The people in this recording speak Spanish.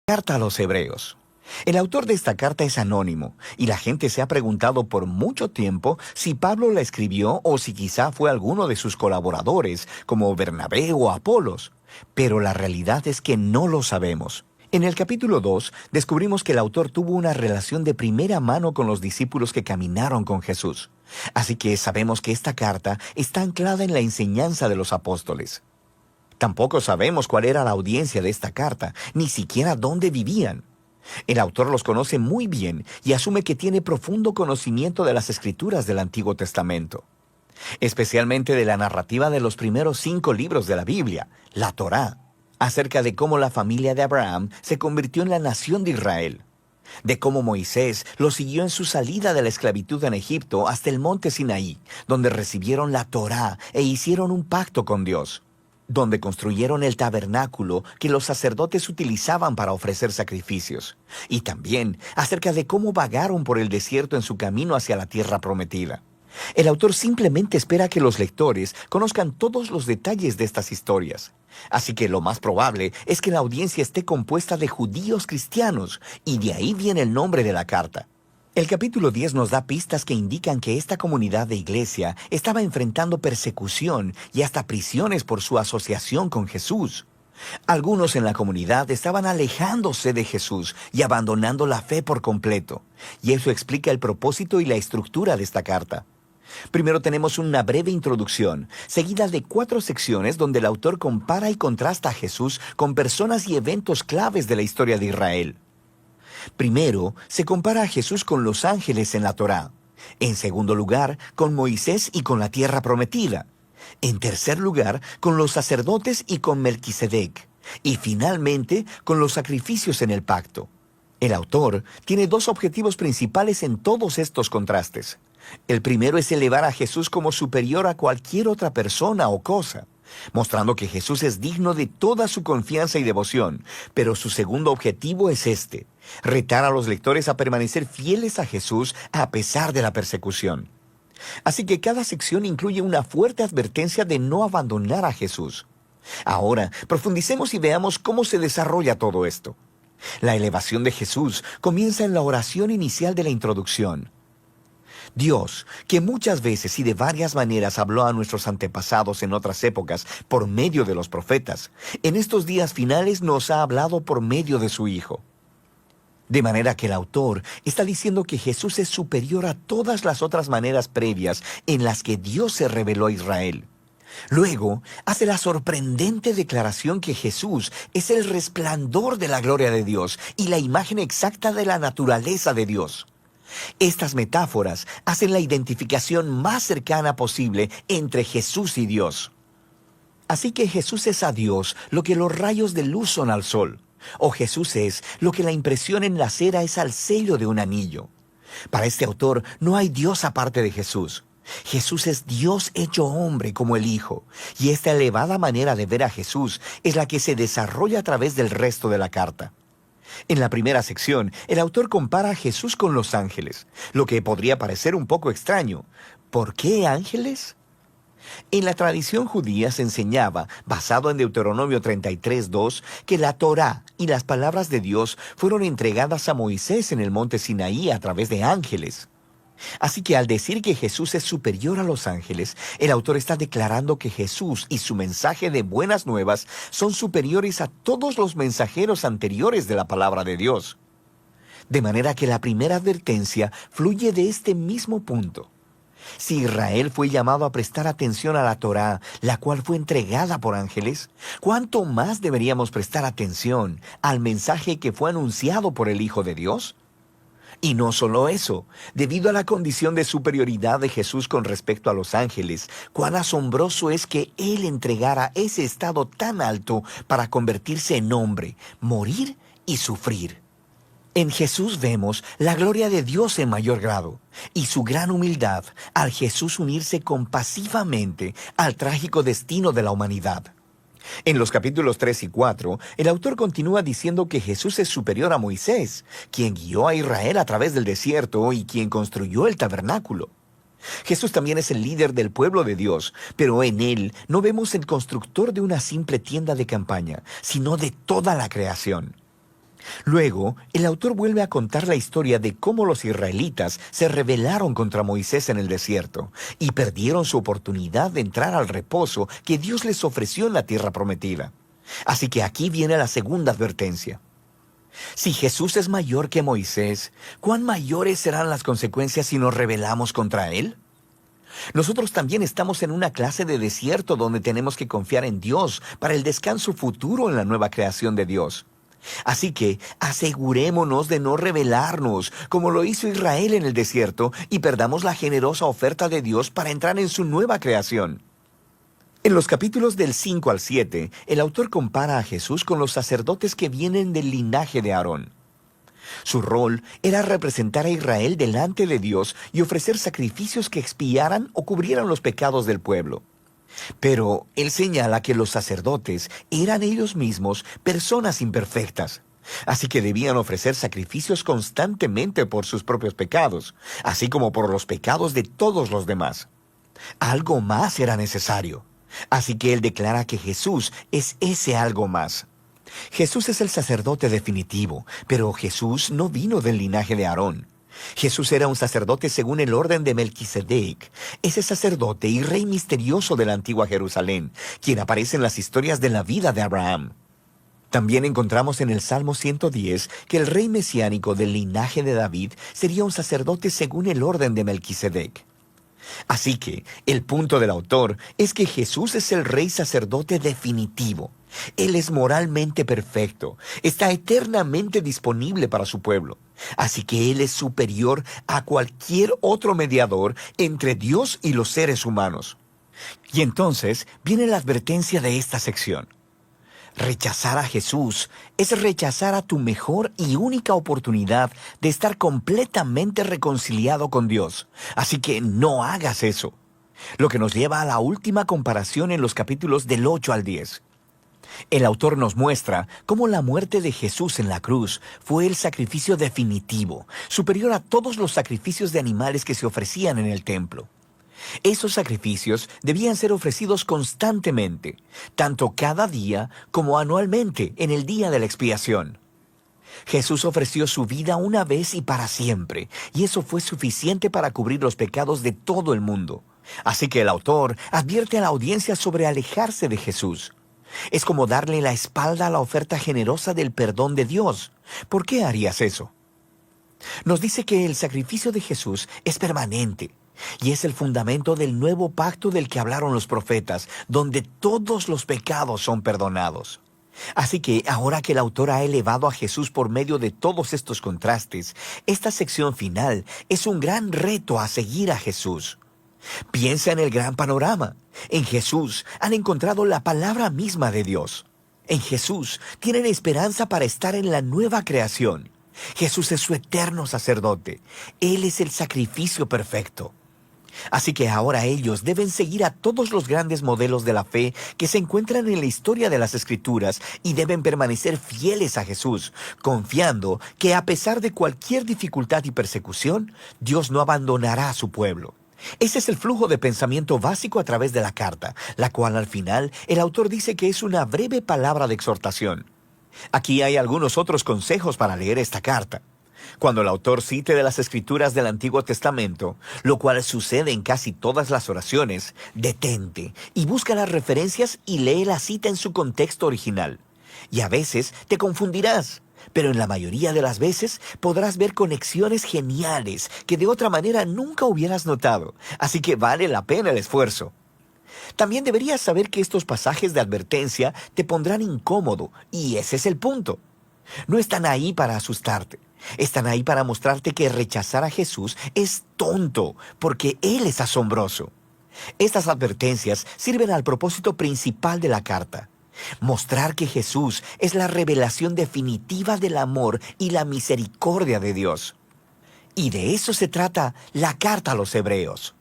Carta a los Hebreos. El autor de esta carta es anónimo, y la gente se ha preguntado por mucho tiempo si Pablo la escribió o si quizá fue alguno de sus colaboradores, como Bernabé o Apolos. Pero la realidad es que no lo sabemos. En el capítulo 2 descubrimos que el autor tuvo una relación de primera mano con los discípulos que caminaron con Jesús. Así que sabemos que esta carta está anclada en la enseñanza de los apóstoles. Tampoco sabemos cuál era la audiencia de esta carta, ni siquiera dónde vivían. El autor los conoce muy bien y asume que tiene profundo conocimiento de las escrituras del Antiguo Testamento, especialmente de la narrativa de los primeros 5 libros de la Biblia, la Torá, acerca de cómo la familia de Abraham se convirtió en la nación de Israel, de cómo Moisés lo siguió en su salida de la esclavitud en Egipto hasta el monte Sinaí, donde recibieron la Torá e hicieron un pacto con Dios, donde construyeron el tabernáculo que los sacerdotes utilizaban para ofrecer sacrificios, y también acerca de cómo vagaron por el desierto en su camino hacia la tierra prometida. El autor simplemente espera que los lectores conozcan todos los detalles de estas historias. Así que lo más probable es que la audiencia esté compuesta de judíos cristianos, y de ahí viene el nombre de la carta. El capítulo 10 nos da pistas que indican que esta comunidad de iglesia estaba enfrentando persecución y hasta prisiones por su asociación con Jesús. Algunos en la comunidad estaban alejándose de Jesús y abandonando la fe por completo, y eso explica el propósito y la estructura de esta carta. Primero tenemos una breve introducción, seguida de 4 secciones donde el autor compara y contrasta a Jesús con personas y eventos claves de la historia de Israel. Primero, se compara a Jesús con los ángeles en la Torá. En segundo lugar, con Moisés y con la tierra prometida. En tercer lugar, con los sacerdotes y con Melquisedec. Y finalmente, con los sacrificios en el pacto. El autor tiene 2 objetivos principales en todos estos contrastes. El primero es elevar a Jesús como superior a cualquier otra persona o cosa, mostrando que Jesús es digno de toda su confianza y devoción. Pero su segundo objetivo es retar a los lectores a permanecer fieles a Jesús a pesar de la persecución. Así que cada sección incluye una fuerte advertencia de no abandonar a Jesús. Ahora, profundicemos y veamos cómo se desarrolla todo esto. La elevación de Jesús comienza en la oración inicial de la introducción. Dios, que muchas veces y de varias maneras habló a nuestros antepasados en otras épocas por medio de los profetas, en estos días finales nos ha hablado por medio de su Hijo. De manera que el autor está diciendo que Jesús es superior a todas las otras maneras previas en las que Dios se reveló a Israel. Luego, hace la sorprendente declaración que Jesús es el resplandor de la gloria de Dios y la imagen exacta de la naturaleza de Dios. Estas metáforas hacen la identificación más cercana posible entre Jesús y Dios. Así que Jesús es a Dios lo que los rayos de luz son al sol, o Jesús es lo que la impresión en la cera es al sello de un anillo. Para este autor no hay Dios aparte de Jesús. Jesús es Dios hecho hombre como el Hijo, y esta elevada manera de ver a Jesús es la que se desarrolla a través del resto de la carta. En la primera sección, el autor compara a Jesús con los ángeles, lo que podría parecer un poco extraño. ¿Por qué ángeles? En la tradición judía se enseñaba, basado en Deuteronomio 33:2, que la Torá y las palabras de Dios fueron entregadas a Moisés en el monte Sinaí a través de ángeles. Así que al decir que Jesús es superior a los ángeles, el autor está declarando que Jesús y su mensaje de buenas nuevas son superiores a todos los mensajeros anteriores de la palabra de Dios. De manera que la primera advertencia fluye de este mismo punto. Si Israel fue llamado a prestar atención a la Torá, la cual fue entregada por ángeles, ¿cuánto más deberíamos prestar atención al mensaje que fue anunciado por el Hijo de Dios? Y no solo eso, debido a la condición de superioridad de Jesús con respecto a los ángeles, cuán asombroso es que Él entregara ese estado tan alto para convertirse en hombre, morir y sufrir. En Jesús vemos la gloria de Dios en mayor grado y su gran humildad al Jesús unirse compasivamente al trágico destino de la humanidad. En los capítulos 3 y 4, el autor continúa diciendo que Jesús es superior a Moisés, quien guió a Israel a través del desierto y quien construyó el tabernáculo. Jesús también es el líder del pueblo de Dios, pero en él no vemos el constructor de una simple tienda de campaña, sino de toda la creación. Luego, el autor vuelve a contar la historia de cómo los israelitas se rebelaron contra Moisés en el desierto y perdieron su oportunidad de entrar al reposo que Dios les ofreció en la tierra prometida. Así que aquí viene la segunda advertencia. Si Jesús es mayor que Moisés, ¿cuán mayores serán las consecuencias si nos rebelamos contra él? Nosotros también estamos en una clase de desierto donde tenemos que confiar en Dios para el descanso futuro en la nueva creación de Dios. Así que asegurémonos de no rebelarnos, como lo hizo Israel en el desierto, y perdamos la generosa oferta de Dios para entrar en su nueva creación. En los capítulos del 5 al 7, el autor compara a Jesús con los sacerdotes que vienen del linaje de Aarón. Su rol era representar a Israel delante de Dios y ofrecer sacrificios que expiaran o cubrieran los pecados del pueblo. Pero él señala que los sacerdotes eran ellos mismos personas imperfectas, así que debían ofrecer sacrificios constantemente por sus propios pecados, así como por los pecados de todos los demás. Algo más era necesario, así que él declara que Jesús es ese algo más. Jesús es el sacerdote definitivo, pero Jesús no vino del linaje de Aarón. Jesús era un sacerdote según el orden de Melquisedec, ese sacerdote y rey misterioso de la antigua Jerusalén, quien aparece en las historias de la vida de Abraham. También encontramos en el Salmo 110 que el rey mesiánico del linaje de David sería un sacerdote según el orden de Melquisedec. Así que el punto del autor es que Jesús es el rey sacerdote definitivo. Él es moralmente perfecto, está eternamente disponible para su pueblo. Así que Él es superior a cualquier otro mediador entre Dios y los seres humanos. Y entonces viene la advertencia de esta sección. Rechazar a Jesús es rechazar a tu mejor y única oportunidad de estar completamente reconciliado con Dios. Así que no hagas eso. Lo que nos lleva a la última comparación en los capítulos del 8 al 10. El autor nos muestra cómo la muerte de Jesús en la cruz fue el sacrificio definitivo, superior a todos los sacrificios de animales que se ofrecían en el templo. Esos sacrificios debían ser ofrecidos constantemente, tanto cada día como anualmente en el día de la expiación. Jesús ofreció su vida una vez y para siempre, y eso fue suficiente para cubrir los pecados de todo el mundo. Así que el autor advierte a la audiencia sobre alejarse de Jesús. Es como darle la espalda a la oferta generosa del perdón de Dios. ¿Por qué harías eso? Nos dice que el sacrificio de Jesús es permanente y es el fundamento del nuevo pacto del que hablaron los profetas, donde todos los pecados son perdonados. Así que ahora que el autor ha elevado a Jesús por medio de todos estos contrastes, esta sección final es un gran reto a seguir a Jesús. Piensa en el gran panorama. En Jesús han encontrado la palabra misma de Dios. En Jesús tienen esperanza para estar en la nueva creación. Jesús es su eterno sacerdote. Él es el sacrificio perfecto. Así que ahora ellos deben seguir a todos los grandes modelos de la fe que se encuentran en la historia de las Escrituras y deben permanecer fieles a Jesús, confiando que a pesar de cualquier dificultad y persecución, Dios no abandonará a su pueblo. Ese es el flujo de pensamiento básico a través de la carta, la cual al final el autor dice que es una breve palabra de exhortación. Aquí hay algunos otros consejos para leer esta carta. Cuando el autor cite de las Escrituras del Antiguo Testamento, lo cual sucede en casi todas las oraciones, detente y busca las referencias y lee la cita en su contexto original. Y a veces te confundirás, pero en la mayoría de las veces podrás ver conexiones geniales que de otra manera nunca hubieras notado, así que vale la pena el esfuerzo. También deberías saber que estos pasajes de advertencia te pondrán incómodo, y ese es el punto. No están ahí para asustarte, están ahí para mostrarte que rechazar a Jesús es tonto, porque Él es asombroso. Estas advertencias sirven al propósito principal de la carta: mostrar que Jesús es la revelación definitiva del amor y la misericordia de Dios. Y de eso se trata la carta a los Hebreos.